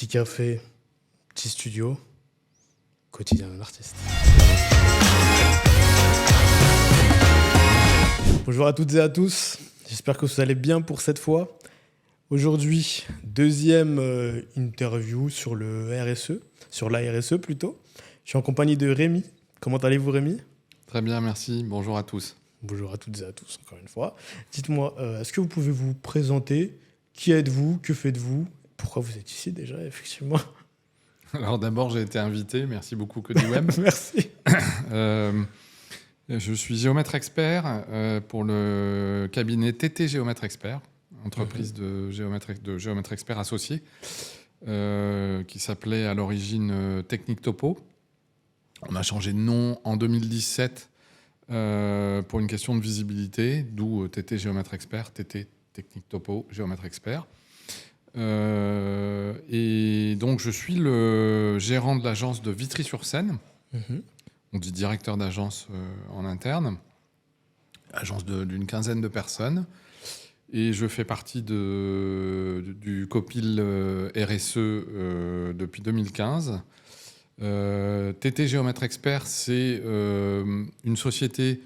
Petit café, petit studio, quotidien d'un artiste. Bonjour à toutes et à tous, j'espère que vous allez bien pour cette fois. Aujourd'hui, deuxième interview sur le RSE, sur la RSE plutôt. Je suis en compagnie de Rémi. Comment allez-vous, Rémi ? Très bien, merci. Bonjour à tous. Bonjour à toutes et à tous, encore une fois. Dites-moi, est-ce que vous pouvez vous présenter ? Qui êtes-vous ? Que faites-vous ? Pourquoi vous êtes ici déjà, effectivement ? Alors d'abord, j'ai été invité. Merci beaucoup, Codyweb. Merci. Je suis géomètre expert pour le cabinet TT Géomètre Expert, entreprise de géomètre expert associé, qui s'appelait à l'origine Technique Topo. On a changé de nom en 2017 pour une question de visibilité, d'où TT Géomètre Expert, TT Technique Topo, Géomètre Expert. Et donc, je suis le gérant de l'agence de Vitry-sur-Seine. On dit directeur d'agence en interne, agence d'une quinzaine de personnes. Et je fais partie du COPIL RSE depuis 2015. TT Géomètre Expert, c'est une société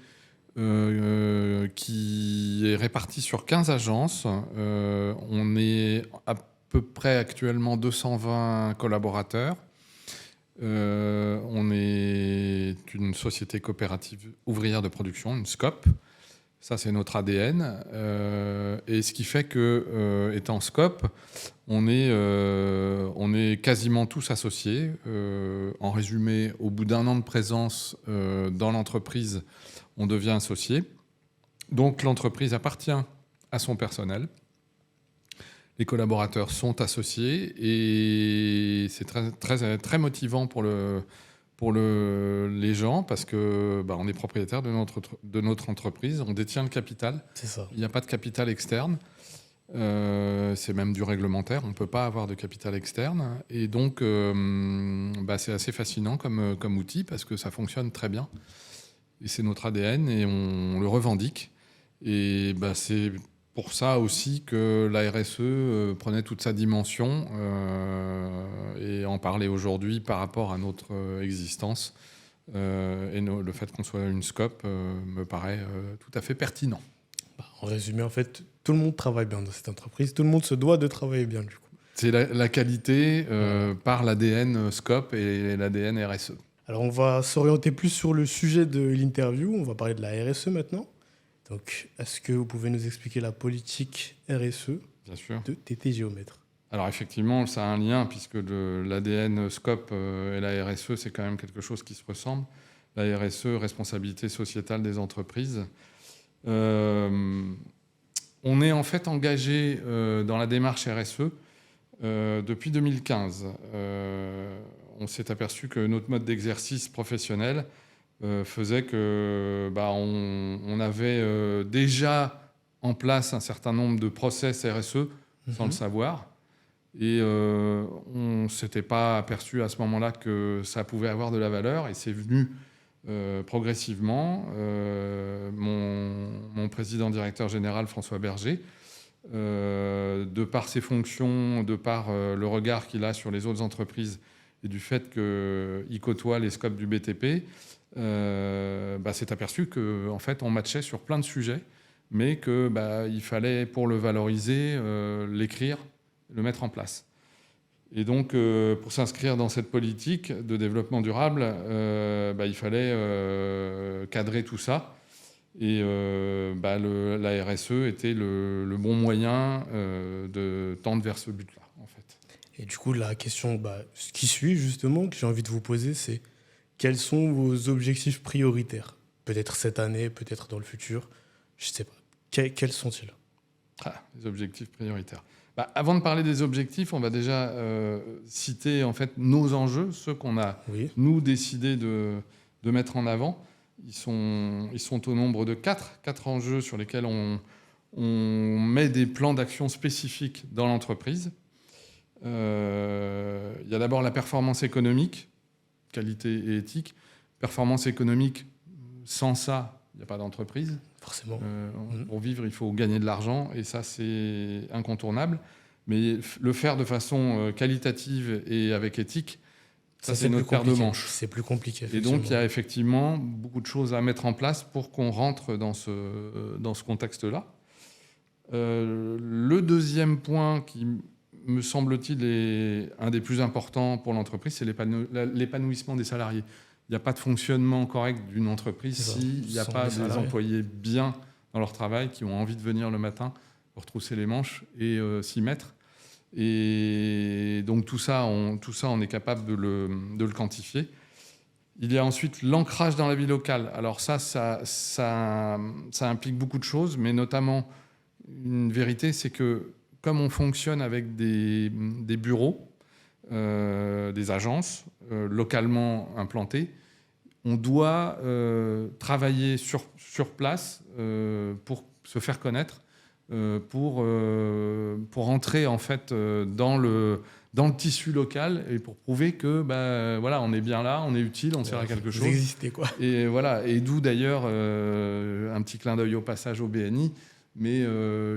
qui est répartie sur 15 agences. On est à peu près actuellement 220 collaborateurs. On est une société coopérative ouvrière de production, une SCOP. Ça, c'est notre ADN. Et ce qui fait que, étant SCOP, on est quasiment tous associés. En résumé, au bout d'un an de présence dans l'entreprise, on devient associé. Donc, l'entreprise appartient à son personnel. Les collaborateurs sont associés et c'est très, très, très motivant pour les gens parce que on est propriétaire de notre entreprise, on détient le capital. C'est ça. Il n'y a pas de capital externe. C'est même du réglementaire, on ne peut pas avoir de capital externe. Et donc, c'est assez fascinant comme outil parce que ça fonctionne très bien. Et c'est notre ADN et on le revendique. Et c'est pour ça aussi que la RSE prenait toute sa dimension et en parlait aujourd'hui par rapport à notre existence. Et le fait qu'on soit une SCOP me paraît tout à fait pertinent. En résumé, en fait, tout le monde travaille bien dans cette entreprise. Tout le monde se doit de travailler bien, du coup. C'est la qualité par l'ADN SCOP et l'ADN RSE. Alors, on va s'orienter plus sur le sujet de l'interview. On va parler de la RSE maintenant. Donc, est-ce que vous pouvez nous expliquer la politique RSE Bien sûr. de TT Géomètre ? Alors, effectivement, ça a un lien puisque l'ADN SCOP et la RSE, c'est quand même quelque chose qui se ressemble. La RSE, responsabilité sociétale des entreprises. On est en fait engagé dans la démarche RSE depuis 2015. On s'est aperçu que notre mode d'exercice professionnel faisait que on avait déjà en place un certain nombre de process RSE sans le savoir. Et on ne s'était pas aperçu à ce moment-là que ça pouvait avoir de la valeur. Et c'est venu progressivement. Mon président directeur général, François Berger, de par ses fonctions, de par le regard qu'il a sur les autres entreprises et du fait qu'il côtoie les scopes du BTP, s'est aperçu qu'en fait, on matchait sur plein de sujets, mais qu'il fallait, pour le valoriser, l'écrire, le mettre en place. Et donc, pour s'inscrire dans cette politique de développement durable, il fallait cadrer tout ça. Et la RSE était le bon moyen de tendre vers ce but-là, en fait. Et du coup, la question qui suit, justement, que j'ai envie de vous poser, c'est quels sont vos objectifs prioritaires ? Peut-être cette année, peut-être dans le futur, je ne sais pas. Quels sont-ils ? Les objectifs prioritaires. Avant de parler des objectifs, on va déjà citer en fait nos enjeux, ceux qu'on a nous décidé de mettre en avant. Ils sont au nombre de 4 enjeux sur lesquels on met des plans d'action spécifiques dans l'entreprise. Il y a d'abord la performance économique, qualité et éthique. Performance économique, sans ça, il n'y a pas d'entreprise. Forcément. Pour vivre, il faut gagner de l'argent et ça, c'est incontournable. Mais le faire de façon qualitative et avec éthique, ça c'est notre paire de manches. C'est plus compliqué. Et donc, il y a effectivement beaucoup de choses à mettre en place pour qu'on rentre dans ce contexte-là. Le deuxième point qui, me semble-t-il, est un des plus importants pour l'entreprise, c'est l'épanouissement des salariés. Il n'y a pas de fonctionnement correct d'une entreprise s'il n'y a pas des employés bien dans leur travail, qui ont envie de venir le matin, retrousser les manches et s'y mettre. Et donc tout ça, on est capable de le quantifier. Il y a ensuite l'ancrage dans la vie locale. Alors ça implique beaucoup de choses, mais notamment une vérité, c'est que comme on fonctionne avec des bureaux, des agences localement implantées, on doit travailler sur place pour se faire connaître, pour entrer en fait dans le tissu local et pour prouver que voilà, on est bien là, on est utile, on sert à quelque chose. Vous existez, quoi. Et voilà, et d'où d'ailleurs un petit clin d'œil au passage au BNI, mais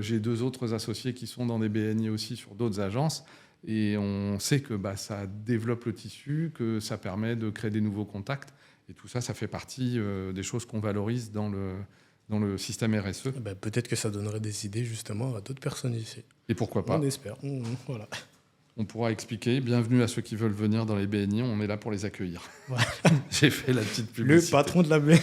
j'ai 2 autres associés qui sont dans des BNI aussi sur d'autres agences, et on sait que ça développe le tissu, que ça permet de créer des nouveaux contacts, et tout ça, ça fait partie des choses qu'on valorise dans le système RSE. Peut-être que ça donnerait des idées justement à d'autres personnes ici. Et pourquoi pas. On espère. Voilà. On pourra expliquer. Bienvenue à ceux qui veulent venir dans les BNI. On est là pour les accueillir. Voilà. J'ai fait la petite publicité. Le patron de la BNI.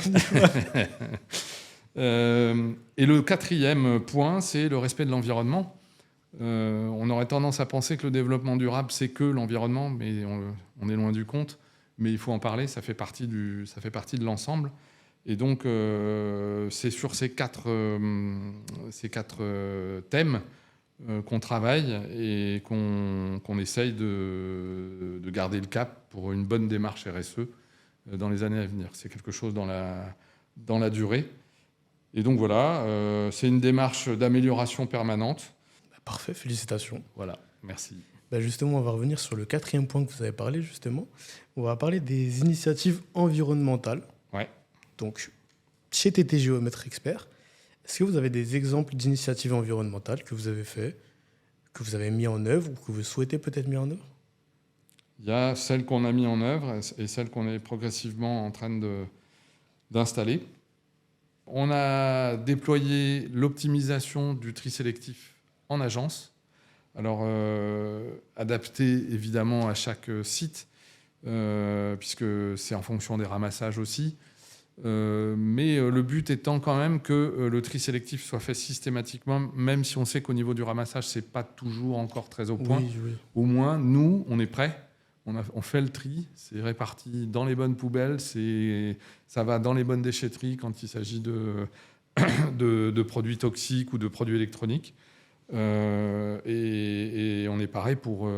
Et le 4e point, c'est le respect de l'environnement. On aurait tendance à penser que le développement durable, c'est que l'environnement, mais on est loin du compte. Mais il faut en parler, ça fait partie de l'ensemble. Et donc, c'est sur ces quatre thèmes qu'on travaille et qu'on essaye de garder le cap pour une bonne démarche RSE dans les années à venir. C'est quelque chose dans la durée. Et donc voilà, c'est une démarche d'amélioration permanente. Parfait, félicitations. Voilà, merci. Justement, on va revenir sur le 4e point que vous avez parlé, justement. On va parler des initiatives environnementales. Ouais. Donc, chez TT Géomètre Expert, est-ce que vous avez des exemples d'initiatives environnementales que vous avez fait, que vous avez mis en œuvre ou que vous souhaitez peut-être mettre en œuvre ? Il y a celles qu'on a mis en œuvre et celles qu'on est progressivement en train d'installer. On a déployé l'optimisation du tri sélectif en agence. Alors, adapté évidemment à chaque site, puisque c'est en fonction des ramassages aussi. Mais le but étant quand même que le tri sélectif soit fait systématiquement, même si on sait qu'au niveau du ramassage, ce n'est pas toujours encore très au point. Oui. Au moins, nous, on est prêts. On fait le tri, c'est réparti dans les bonnes poubelles, ça va dans les bonnes déchetteries quand il s'agit de produits toxiques ou de produits électroniques. Et on est pareil pour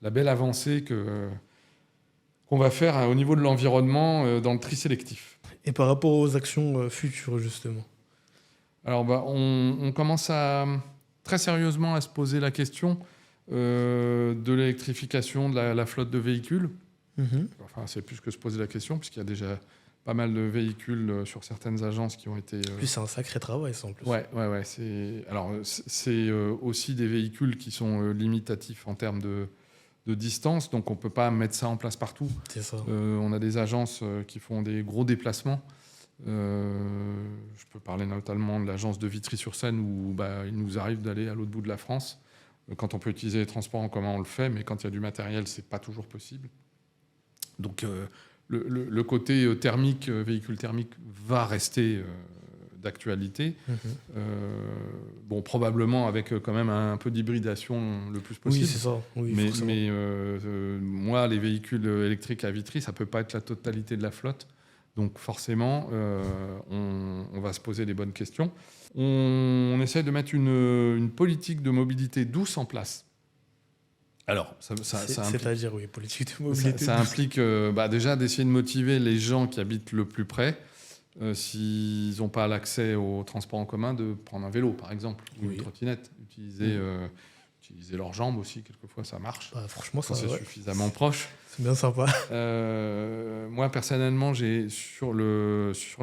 la belle avancée qu'on va faire au niveau de l'environnement dans le tri sélectif. Et par rapport aux actions futures, justement ? Alors, on commence très sérieusement à se poser la question de l'électrification de la flotte de véhicules. Enfin, c'est plus que se poser la question, puisqu'il y a déjà pas mal de véhicules sur certaines agences qui ont été... En plus, c'est un sacré travail, ça, en plus. Ouais. C'est aussi des véhicules qui sont limitatifs en termes de distance, donc on ne peut pas mettre ça en place partout. C'est ça. On a des agences qui font des gros déplacements. Je peux parler notamment de l'agence de Vitry-sur-Seine où il nous arrive d'aller à l'autre bout de la France. Quand on peut utiliser les transports en commun, on le fait, mais quand il y a du matériel, ce n'est pas toujours possible. Donc le côté thermique, véhicule thermique, va rester d'actualité. Probablement avec quand même un peu d'hybridation le plus possible. Oui, c'est ça. Oui, mais moi, les véhicules électriques à Vitry, ça ne peut pas être la totalité de la flotte. Donc forcément, on va se poser les bonnes questions. On essaie de mettre une politique de mobilité douce en place. Alors, c'est-à-dire, oui, politique de mobilité. Ça implique déjà d'essayer de motiver les gens qui habitent le plus près, s'ils n'ont pas l'accès au transport en commun, de prendre un vélo, par exemple, ou une trottinette. Utiliser leurs jambes aussi, quelquefois, ça marche. Franchement, c'est suffisamment proche. C'est bien sympa. Moi, personnellement, sur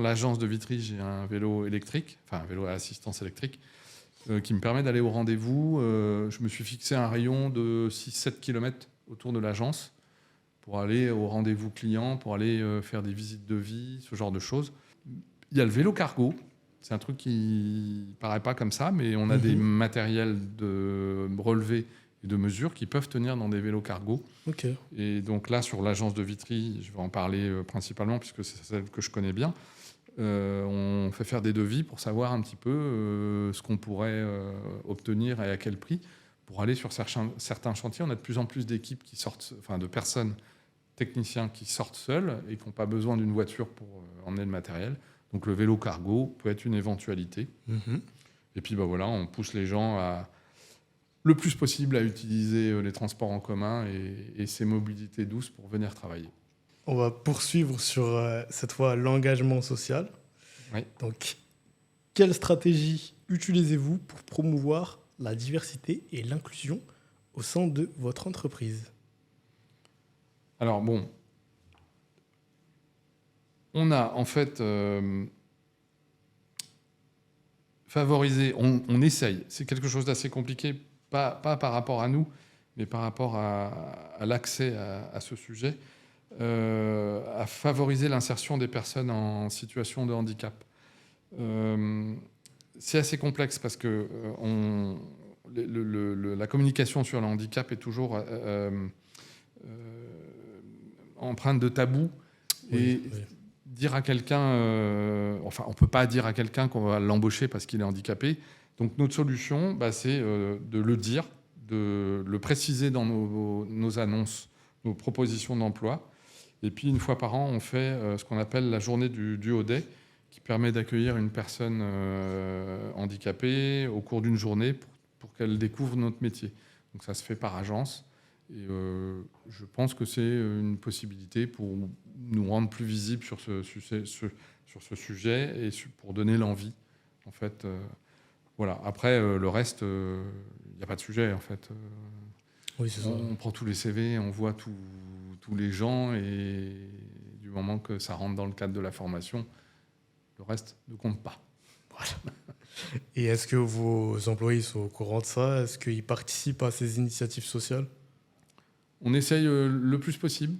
l'agence de Vitry, j'ai un vélo électrique, enfin un vélo à assistance électrique. qui me permet d'aller au rendez-vous. Je me suis fixé un rayon de 6-7 km autour de l'agence pour aller au rendez-vous client, pour aller faire des visites de vie, ce genre de choses. Il y a le vélo cargo. C'est un truc qui ne paraît pas comme ça, mais on a des matériels de relevé et de mesure qui peuvent tenir dans des vélos cargo. Ok. Et donc là, sur l'agence de Vitry, je vais en parler principalement puisque c'est celle que je connais bien. On fait faire des devis pour savoir un petit peu ce qu'on pourrait obtenir et à quel prix pour aller sur certains chantiers. On a de plus en plus d'équipes qui sortent, enfin de personnes, techniciens qui sortent seuls et qui n'ont pas besoin d'une voiture pour emmener le matériel. Donc le vélo cargo peut être une éventualité. Et puis voilà, on pousse les gens le plus possible à utiliser les transports en commun et ces mobilités douces pour venir travailler. On va poursuivre sur, cette fois, l'engagement social. Oui. Donc, quelle stratégie utilisez-vous pour promouvoir la diversité et l'inclusion au sein de votre entreprise? Alors bon, on a en fait favorisé, on essaye, c'est quelque chose d'assez compliqué, pas par rapport à nous, mais par rapport à l'accès à ce sujet, à favoriser l'insertion des personnes en situation de handicap. C'est assez complexe parce que la communication sur le handicap est toujours empreinte de tabou. Oui. Dire à quelqu'un, on ne peut pas dire à quelqu'un qu'on va l'embaucher parce qu'il est handicapé. Donc notre solution, c'est de le dire, de le préciser dans nos annonces, nos propositions d'emploi. Et puis, une fois par an, on fait ce qu'on appelle la journée du Haut Day, qui permet d'accueillir une personne handicapée au cours d'une journée pour qu'elle découvre notre métier. Donc ça se fait par agence. Et je pense que c'est une possibilité pour nous rendre plus visibles sur ce sujet et pour donner l'envie. En fait, voilà. Après, le reste, il n'y a pas de sujet, en fait. Oui, c'est ça. On prend tous les CV, on voit tous les gens, et du moment que ça rentre dans le cadre de la formation, le reste ne compte pas. Voilà. Et est-ce que vos employés sont au courant de ça? Est-ce qu'ils participent à ces initiatives sociales? On essaye le plus possible.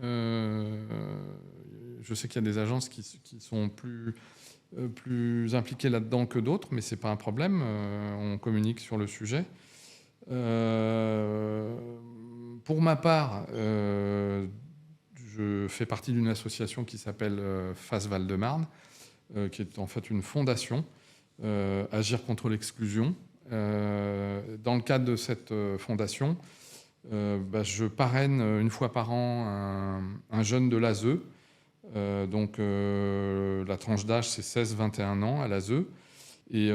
Je sais qu'il y a des agences qui sont plus impliquées là-dedans que d'autres, mais ce n'est pas un problème. On communique sur le sujet. Pour ma part, je fais partie d'une association qui s'appelle FAS Val-de-Marne, qui est en fait une fondation, Agir contre l'exclusion. Dans le cadre de cette fondation, je parraine une fois par an un jeune de l'ASE. Donc la tranche d'âge, c'est 16-21 ans à l'ASE. Et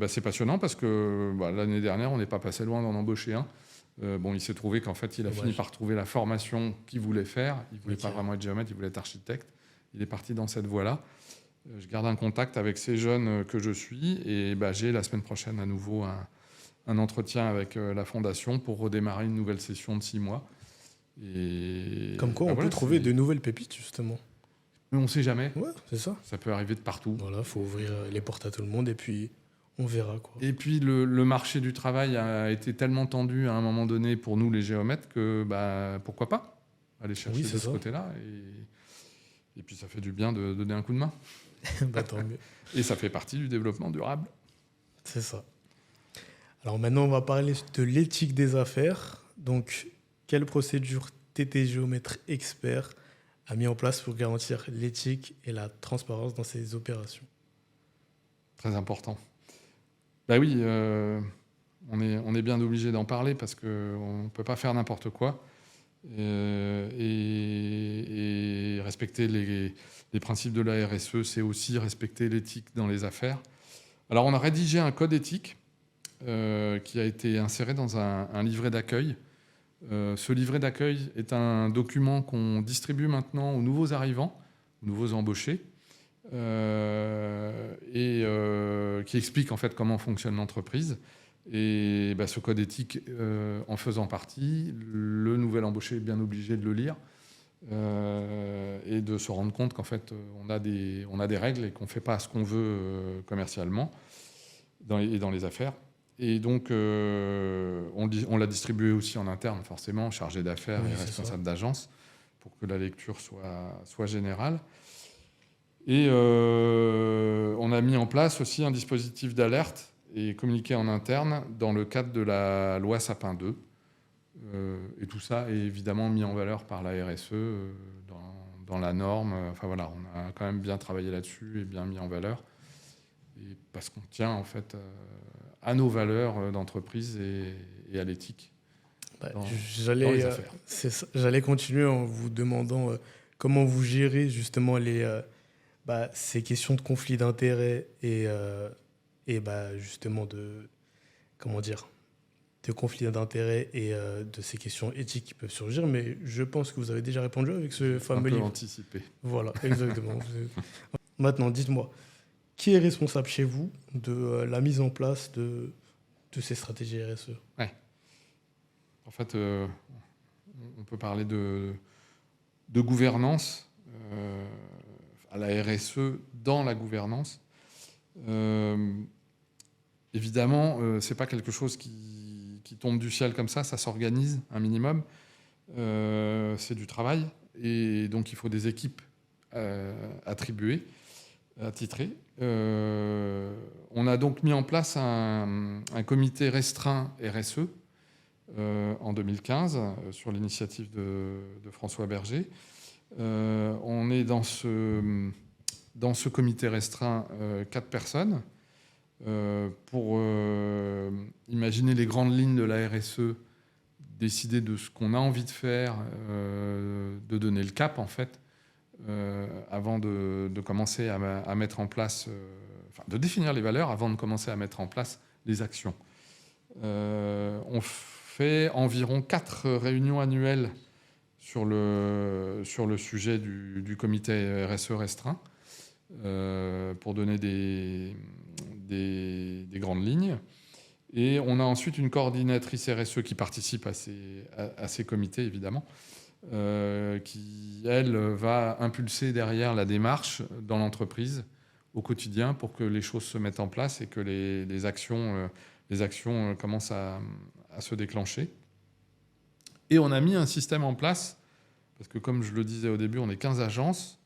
c'est passionnant parce que l'année dernière, on n'est pas passé loin d'en embaucher un. Il s'est trouvé qu'en fait, il a fini par trouver la formation qu'il voulait faire. Il ne voulait pas vraiment être géomètre, il voulait être architecte. Il est parti dans cette voie-là. Je garde un contact avec ces jeunes que je suis. Et j'ai la semaine prochaine à nouveau un entretien avec la fondation pour redémarrer une nouvelle session de 6 mois. Et comme quoi, on peut trouver de nouvelles pépites, justement. Mais on ne sait jamais. Ouais, c'est ça. Ça peut arriver de partout. Voilà, il faut ouvrir les portes à tout le monde et puis on verra, quoi. Et puis le marché du travail a été tellement tendu à un moment donné pour nous les géomètres que pourquoi pas aller chercher de ce côté-là. Et puis ça fait du bien de donner un coup de main. Tant mieux. Et ça fait partie du développement durable. C'est ça. Alors maintenant, on va parler de l'éthique des affaires. Donc, quelle procédure TT Géomètre Expert a mis en place pour garantir l'éthique et la transparence dans ces opérations? Très important. Oui, on est bien obligé d'en parler parce qu'on ne peut pas faire n'importe quoi. Et respecter les principes de la RSE, c'est aussi respecter l'éthique dans les affaires. Alors, on a rédigé un code éthique qui a été inséré dans un livret d'accueil. Ce livret d'accueil est un document qu'on distribue maintenant aux nouveaux arrivants, aux nouveaux embauchés, qui explique en fait comment fonctionne l'entreprise. Et ce code éthique, en faisant partie, le nouvel embauché est bien obligé de le lire et de se rendre compte qu'en fait, on a des règles et qu'on ne fait pas ce qu'on veut commercialement. et dans les affaires. Et donc, on l'a distribué aussi en interne, forcément, chargé d'affaires Oui, et c'est responsable ça. d'agence, pour que la lecture soit générale. Et on a mis en place aussi un dispositif d'alerte et communiqué en interne dans le cadre de la loi Sapin 2. Et tout ça est évidemment mis en valeur par la RSE dans la norme. Enfin voilà, on a quand même bien travaillé là-dessus et bien mis en valeur. Et parce qu'on tient en fait à nos valeurs d'entreprise et à l'éthique Bah, dans les j'allais, affaires. j'allais continuer en vous demandant comment vous gérez justement ces questions de conflit d'intérêts et justement comment dire, de conflits d'intérêts et de ces questions éthiques qui peuvent surgir. Mais je pense que vous avez déjà répondu avec ce Un fameux peu livre. anticipé. Voilà, exactement. Maintenant, dites-moi, qui est responsable chez vous de la mise en place de ces stratégies RSE? Ouais. En fait, on peut parler de gouvernance, à la RSE dans la gouvernance. Évidemment, ce n'est pas quelque chose qui tombe du ciel comme ça s'organise un minimum. C'est du travail, et donc il faut des équipes attribuées, attitrées. On a donc mis en place un comité restreint RSE en 2015, sur l'initiative de François Berger. On est dans ce comité restreint 4 personnes pour imaginer les grandes lignes de la RSE, décider de ce qu'on a envie de faire, de donner le cap en fait, avant de commencer à mettre en place, de définir les valeurs avant de commencer à mettre en place les actions. On fait environ 4 réunions annuelles sur le sujet du comité RSE restreint, pour donner des grandes lignes. Et on a ensuite une coordinatrice RSE qui participe à ces comités, évidemment, qui, elle, va impulser derrière la démarche dans l'entreprise au quotidien pour que les choses se mettent en place et que les actions commencent à se déclencher. Et on a mis un système en place, parce que comme je le disais au début, on est 15 agences,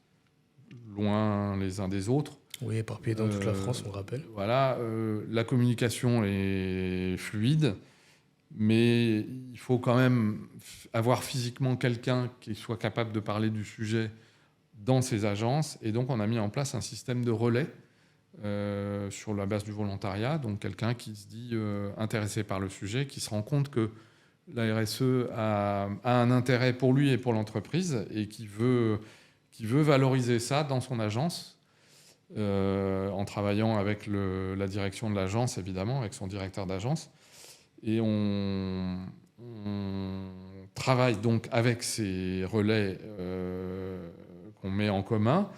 loin les uns des autres. Oui, éparpillés dans toute la France, on rappelle. Voilà, la communication est fluide, mais il faut quand même avoir physiquement quelqu'un qui soit capable de parler du sujet dans ces agences. Et donc, on a mis en place un système de relais sur la base du volontariat. Donc, quelqu'un qui se dit intéressé par le sujet, qui se rend compte que la RSE a un intérêt pour lui et pour l'entreprise et qui veut valoriser ça dans son agence. En travaillant avec la direction de l'agence, évidemment, avec son directeur d'agence. Et on travaille donc avec ces relais qu'on met en commun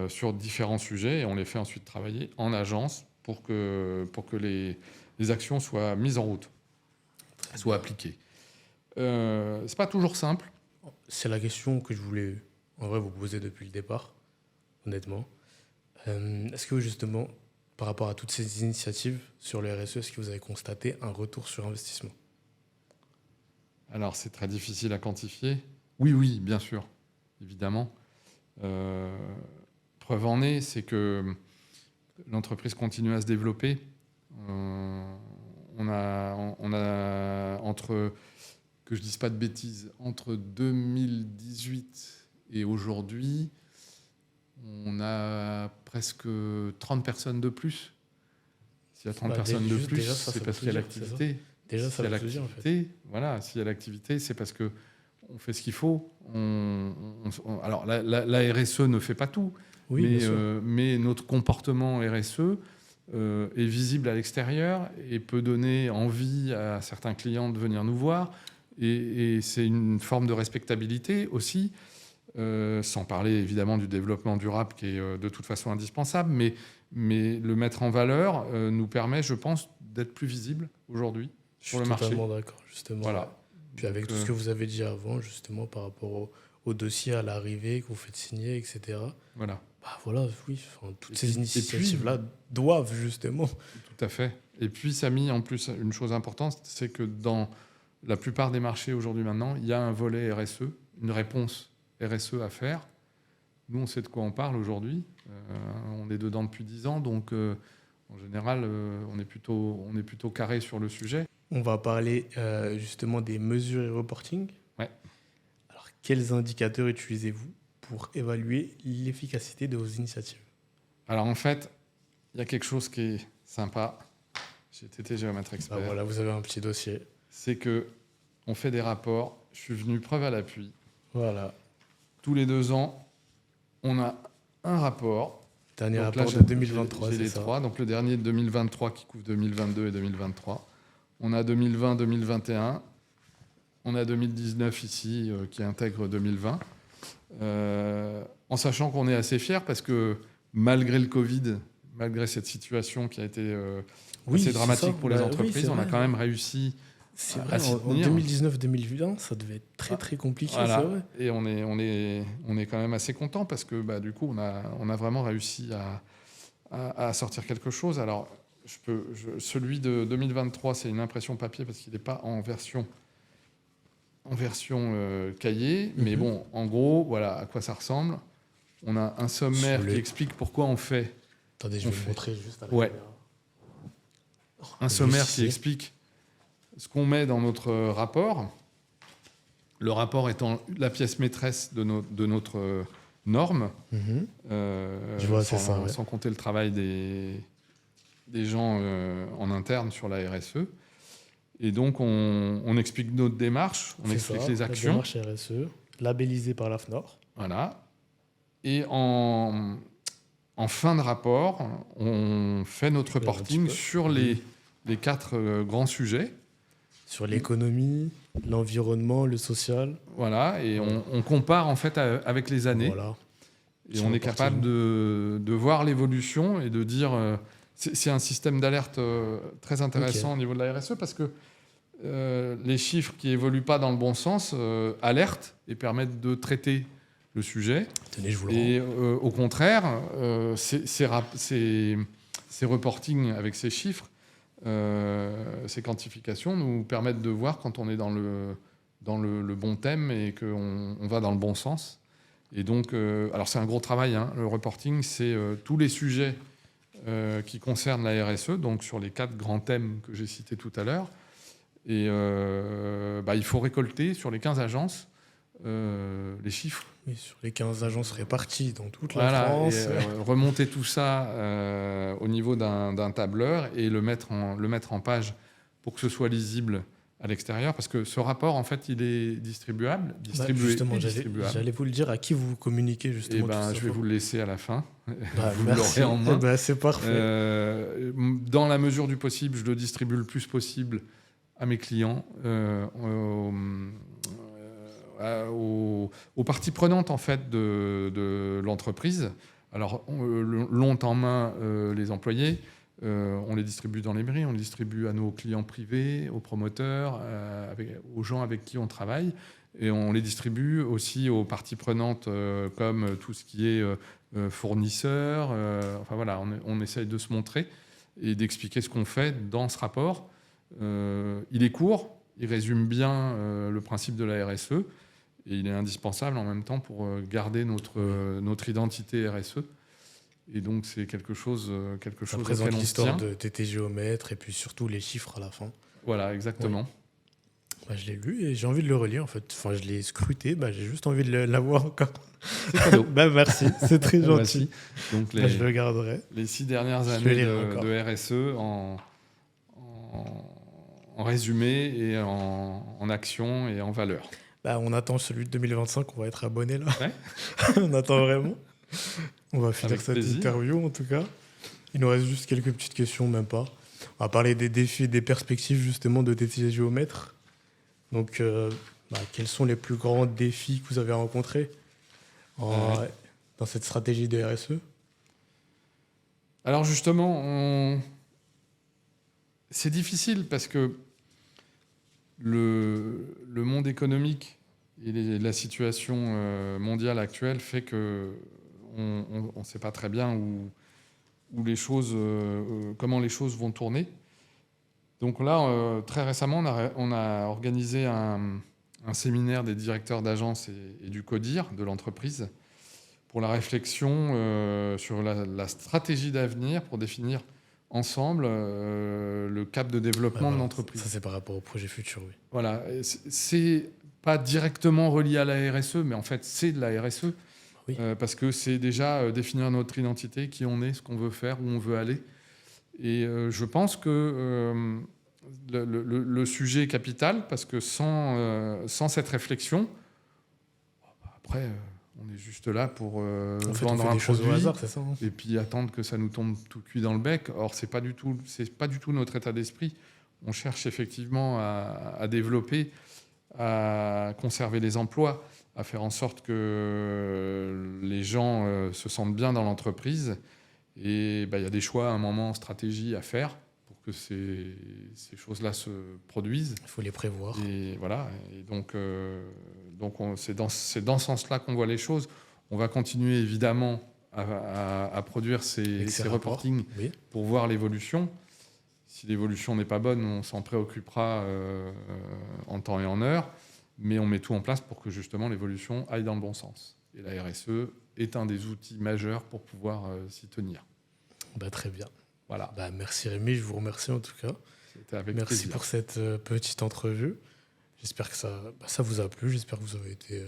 sur différents sujets, et on les fait ensuite travailler en agence pour que les actions soient mises en route, soient appliquées. C'est pas toujours simple. C'est la question que je voulais en vrai vous poser depuis le départ, honnêtement. Est-ce que justement, par rapport à toutes ces initiatives sur le RSE, est-ce que vous avez constaté un retour sur investissement? Alors, c'est très difficile à quantifier. Oui, bien sûr, évidemment. Preuve en est, c'est que l'entreprise continue à se développer. On a entre, que je ne dise pas de bêtises, entre 2018 et aujourd'hui, on a presque 30 personnes de plus. S'il y a 30 personnes de plus, c'est parce qu'il y a l'activité. Déjà, ça veut tout dire, en fait. Voilà, s'il y a l'activité, c'est parce qu'on fait ce qu'il faut. Alors, la RSE ne fait pas tout, Oui, mais notre comportement RSE est visible à l'extérieur et peut donner envie à certains clients de venir nous voir. Et c'est une forme de respectabilité aussi. Sans parler évidemment du développement durable qui est de toute façon indispensable, mais le mettre en valeur nous permet, je pense, d'être plus visible aujourd'hui sur le marché. Je suis totalement d'accord, justement. Voilà. Puis avec tout ce que vous avez dit avant, justement, par rapport au dossier à l'arrivée que vous faites signer, etc. Voilà. Bah voilà, oui, enfin, toutes ces puis- initiatives-là doivent justement. Tout à fait. Et puis, ça a mis en plus une chose importante, c'est que dans la plupart des marchés aujourd'hui maintenant, il y a un volet RSE, une réponse RSE à faire. Nous, on sait de quoi on parle aujourd'hui. On est dedans depuis 10 ans, donc en général, on est plutôt carré sur le sujet. On va parler justement des mesures et reporting. Ouais. Alors, quels indicateurs utilisez-vous pour évaluer l'efficacité de vos initiatives? Alors en fait, il y a quelque chose qui est sympa. J'ai été géomètre expert. Bah voilà, vous avez un petit dossier. C'est que on fait des rapports. Je suis venu preuve à l'appui. Voilà. Tous les 2 ans, on a un rapport. Dernier Donc rapport là, de 2023, j'ai c'est les ça. 3. Donc le dernier de 2023 qui couvre 2022 et 2023. On a 2020, 2021. On a 2019 ici qui intègre 2020. En sachant qu'on est assez fiers parce que malgré le Covid, malgré cette situation qui a été Oui, assez c'est dramatique ça. pour les Bah oui, entreprises, c'est on a vrai. quand même réussi C'est à vrai, s'y en tenir. 2019-2020, ça devait être très très compliqué, Voilà. c'est vrai. Et on est quand même assez content parce que bah, du coup, on a vraiment réussi à sortir quelque chose. Alors, celui de 2023, c'est une impression papier parce qu'il n'est pas en version cahier. Mais bon, en gros, voilà à quoi ça ressemble. On a un sommaire qui explique pourquoi on fait. Attendez, je vais le montrer juste à la Ouais. caméra. Un sommaire Juste qui ici. explique ce qu'on met dans notre rapport. Le rapport étant la pièce maîtresse de notre norme. Mhm. Je vois, c'est ça, ouais. Sans compter le travail des gens en interne sur la RSE. Et donc, on explique notre démarche, on C'est explique ça, les la actions. démarche RSE, labellisée par l'AFNOR. Voilà. Et en fin de rapport, on fait notre Un petit reporting peu. sur les 4 grands sujets. Sur l'économie, l'environnement, le social. Voilà. Et Voilà. on compare en fait avec les années. Voilà. Et Petit on est reporting. capable de voir l'évolution et de dire... c'est un système d'alerte très intéressant au niveau de la RSE parce que les chiffres qui évoluent pas dans le bon sens alertent et permettent de traiter le sujet. Tenez, je vous le Et rends. au contraire, ces reportings avec ces chiffres, ces quantifications nous permettent de voir quand on est dans le bon thème et qu'on va dans le bon sens. Et donc, alors c'est un gros travail, hein, le reporting, c'est tous les sujets qui concernent la RSE, donc sur les 4 grands thèmes que j'ai cités tout à l'heure. Et il faut récolter sur les 15 agences les chiffres. Oui, sur les 15 agences réparties dans toute la Voilà, France. et remonter tout ça au niveau d'un tableur et le mettre en page pour que ce soit lisible à l'extérieur, parce que ce rapport, en fait, il est distribuable, distribué Justement, et distribuable. j'allais vous le dire, à qui vous communiquez justement. Et je vais vous le laisser à la fin. Vous merci. l'aurez en main. C'est parfait. Dans la mesure du possible, je le distribue le plus possible à mes clients, aux parties prenantes en fait de l'entreprise. Alors, l'ont en main les employés. On les distribue dans les mairies, on les distribue à nos clients privés, aux promoteurs, aux gens avec qui on travaille. Et on les distribue aussi aux parties prenantes comme tout ce qui est fournisseurs. Enfin voilà, on essaye de se montrer et d'expliquer ce qu'on fait dans ce rapport. Il est court, il résume bien le principe de la RSE et il est indispensable en même temps pour garder notre identité RSE. Et donc, c'est quelque chose Ça auquel présente on se l'histoire tient. de TT Géomètre et puis surtout les chiffres à la fin. Voilà, exactement. Je l'ai lu et j'ai envie de le relire en fait. Enfin, je l'ai scruté, j'ai juste envie de l'avoir encore. C'est cadeau. Merci, c'est très gentil. Donc, Je le garderai. les 6 dernières Je années vais lire encore. de RSE en résumé et en action et en valeur. On attend celui de 2025, on va être abonné là. Ouais. On attend vraiment. On va finir Avec cette plaisir. interview en tout cas. Il nous reste juste quelques petites questions, même pas. On va parler des défis et des perspectives justement de TT Géomètre. Donc, quels sont les plus grands défis que vous avez rencontrés dans cette stratégie de RSE? Alors justement, c'est difficile parce que le monde économique et la situation mondiale actuelle fait que on ne sait pas très bien où les choses, comment les choses vont tourner. Donc là, très récemment, on a organisé un séminaire des directeurs d'agence et du CODIR de l'entreprise pour la réflexion sur la stratégie d'avenir pour définir ensemble le cap de développement de l'entreprise. Ça, c'est par rapport au projet futur, oui. Voilà, c'est pas directement relié à la RSE, mais en fait, c'est de la RSE. Oui. Parce que c'est déjà définir notre identité, qui on est, ce qu'on veut faire, où on veut aller. Et je pense que le sujet est capital, parce que sans cette réflexion, après, on est juste là pour vendre un produit au hasard, c'est ça, hein. Et puis attendre que ça nous tombe tout cuit dans le bec. Or, c'est pas du tout notre état d'esprit. On cherche effectivement à développer, à conserver les emplois, à faire en sorte que les gens se sentent bien dans l'entreprise. Et il y a des choix à un moment, stratégie à faire pour que ces choses-là se produisent. Il faut les prévoir. Et voilà. Et donc c'est dans ce sens-là qu'on voit les choses. On va continuer évidemment à produire ces reportings pour voir l'évolution. Si l'évolution n'est pas bonne, on s'en préoccupera en temps et en heure. Mais on met tout en place pour que justement l'évolution aille dans le bon sens. Et la RSE est un des outils majeurs pour pouvoir s'y tenir. Très bien. Voilà. Merci Rémi, je vous remercie en tout cas. C'était avec Merci plaisir. pour cette petite entrevue. J'espère que ça vous a plu. J'espère que vous avez été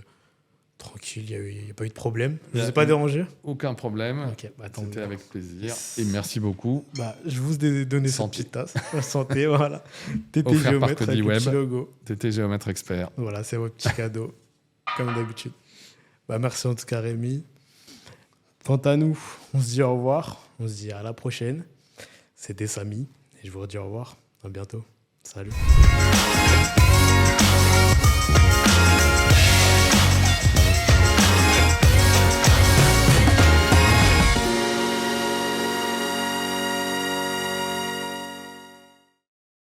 tranquille. Il n'y a pas eu de problème. Je ne vous ai pas dérangé? Aucun problème. Okay, c'était avec plaisir. Et merci beaucoup. Je vous ai donné cette petite tasse. Santé, voilà. TT Géomètre avec le petit logo. TT Géomètre Expert. Voilà, c'est votre petit cadeau, comme d'habitude. Merci en tout cas Rémi. Quant à nous, on se dit au revoir. On se dit à la prochaine. C'était Samy. Et je vous redis au revoir. À bientôt. Salut.